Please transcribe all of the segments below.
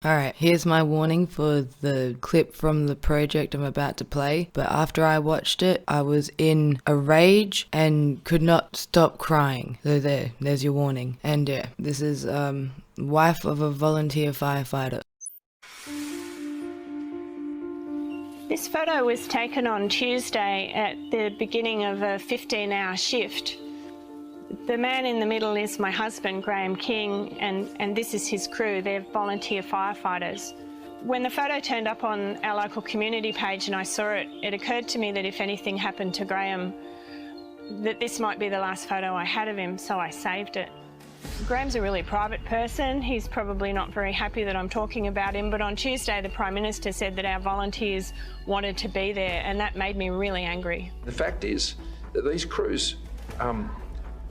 Alright, here's my warning for the clip from the project I'm about to play, but after I watched it, I was in a rage and could not stop crying. So there's your warning. And yeah, this is wife of a volunteer firefighter. This photo was taken on Tuesday at the beginning of a 15-hour shift. The man in the middle is my husband, Graham King, and this is his crew. They're volunteer firefighters. When the photo turned up on our local community page and I saw it, it occurred to me that if anything happened to Graham, that this might be the last photo I had of him, so I saved it. Graham's a really private person. He's probably not very happy that I'm talking about him, but on Tuesday the Prime Minister said that our volunteers wanted to be there, and that made me really angry. The fact is that these crews,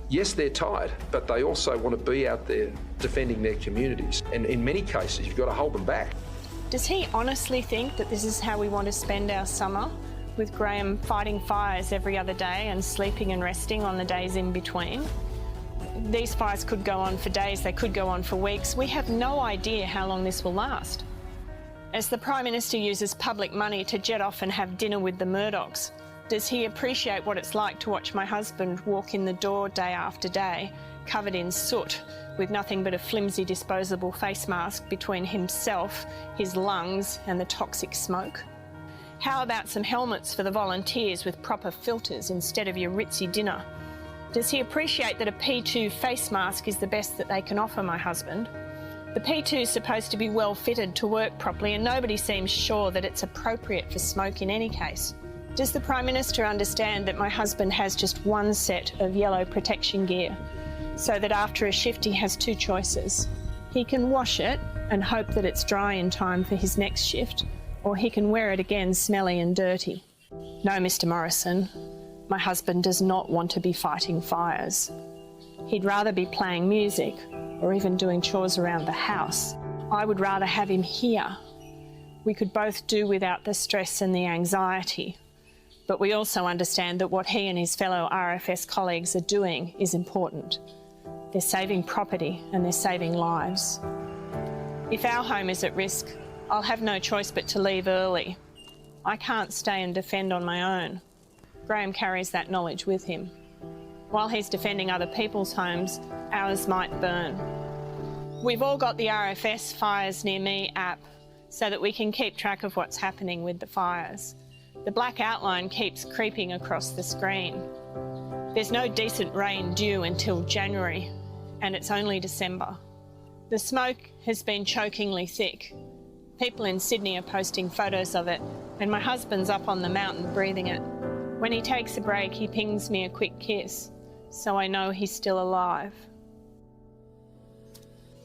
yes, they're tired, but they also want to be out there defending their communities. And in many cases, you've got to hold them back. Does he honestly think that this is how we want to spend our summer, with Graham fighting fires every other day and sleeping and resting on the days in between? These fires could go on for days, they could go on for weeks. We have no idea how long this will last. As the Prime Minister uses public money to jet off and have dinner with the Murdochs, does he appreciate what it's like to watch my husband walk in the door day after day, covered in soot, with nothing but a flimsy disposable face mask between himself, his lungs and the toxic smoke? How about some helmets for the volunteers with proper filters instead of your ritzy dinner? Does he appreciate that a P2 face mask is the best that they can offer my husband? The P2 is supposed to be well fitted to work properly, and nobody seems sure that it's appropriate for smoke in any case. Does the Prime Minister understand that my husband has just one set of yellow protection gear, so that after a shift he has two choices? He can wash it and hope that it's dry in time for his next shift, or he can wear it again smelly and dirty. No, Mr. Morrison, my husband does not want to be fighting fires. He'd rather be playing music or even doing chores around the house. I would rather have him here. We could both do without the stress and the anxiety. But we also understand that what he and his fellow RFS colleagues are doing is important. They're saving property and they're saving lives. If our home is at risk, I'll have no choice but to leave early. I can't stay and defend on my own. Graham carries that knowledge with him. While he's defending other people's homes, ours might burn. We've all got the RFS Fires Near Me app so that we can keep track of what's happening with the fires. The black outline keeps creeping across the screen. There's no decent rain due until January, and it's only December. The smoke has been chokingly thick. People in Sydney are posting photos of it, and my husband's up on the mountain breathing it. When he takes a break, he pings me a quick kiss, so I know he's still alive.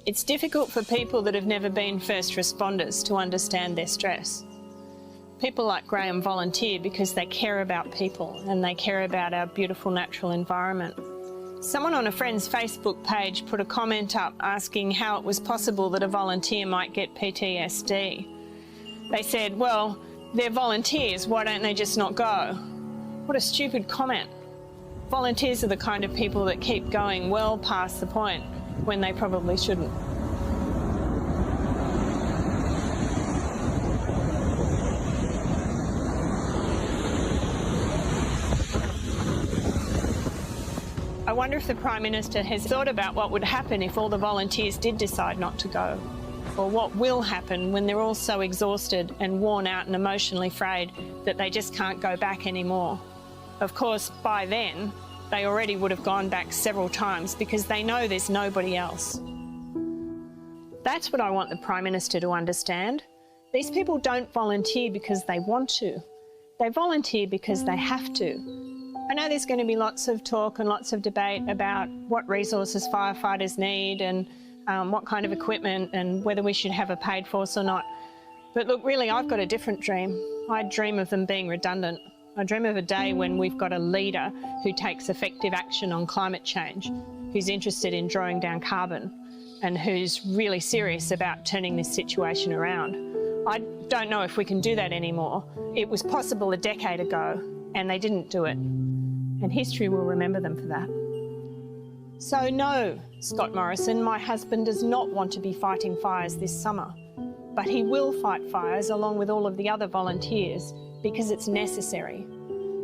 It's difficult for people that have never been first responders to understand their stress. People like Graham volunteer because they care about people and they care about our beautiful natural environment. Someone on a friend's Facebook page put a comment up asking how it was possible that a volunteer might get PTSD. They said, well, they're volunteers, why don't they just not go? What a stupid comment. Volunteers are the kind of people that keep going well past the point when they probably shouldn't. I wonder if the Prime Minister has thought about what would happen if all the volunteers did decide not to go, or what will happen when they're all so exhausted and worn out and emotionally frayed that they just can't go back anymore. Of course, by then, they already would have gone back several times because they know there's nobody else. That's what I want the Prime Minister to understand. These people don't volunteer because they want to. They volunteer because they have to. I know there's going to be lots of talk and lots of debate about what resources firefighters need and what kind of equipment and whether we should have a paid force or not. But look, really, I've got a different dream. I dream of them being redundant. I dream of a day when we've got a leader who takes effective action on climate change, who's interested in drawing down carbon, and who's really serious about turning this situation around. I don't know if we can do that anymore. It was possible a decade ago, and they didn't do it. And history will remember them for that. So no, Scott Morrison, my husband does not want to be fighting fires this summer. but he will fight fires along with all of the other volunteers because it's necessary.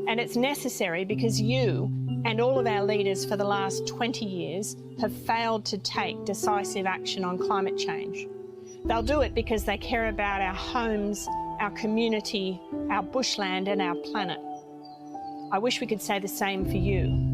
And it's necessary because you and all of our leaders for the last 20 years have failed to take decisive action on climate change. They'll do it because they care about our homes, our community, our bushland and our planet. I wish we could say the same for you.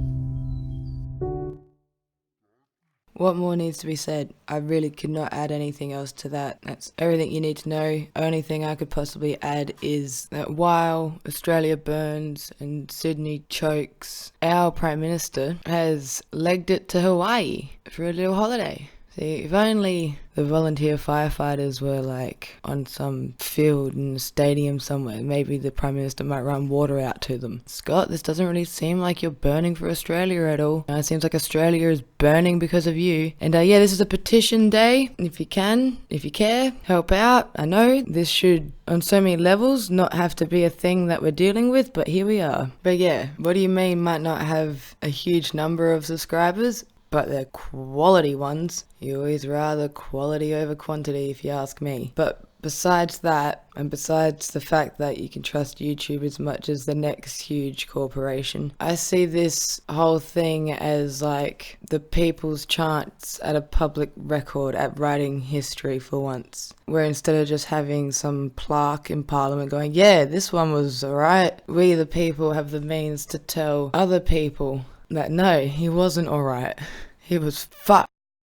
What more needs to be said? I really could not add anything else to that. That's everything you need to know. Only thing I could possibly add is that while Australia burns and Sydney chokes, our Prime Minister has legged it to Hawaii for a little holiday. See, if only the volunteer firefighters were like on some field in a stadium somewhere, maybe the Prime Minister might run water out to them. Scott, this doesn't really seem like you're burning for Australia at all. It seems like Australia is burning because of you. And yeah, this is a petition day. If you can, if you care, help out. I know this should, on so many levels, not have to be a thing that we're dealing with, but here we are. But yeah, What Do You Mean might not have a huge number of subscribers, but they're quality ones. You always rather quality over quantity if you ask me. But besides that, and besides the fact that you can trust YouTube as much as the next huge corporation, I see this whole thing as like the people's chance at a public record at writing history for once. Where instead of just having some plaque in Parliament going, yeah, this one was alright, we the people have the means to tell other people that no, he wasn't alright. He was fucked.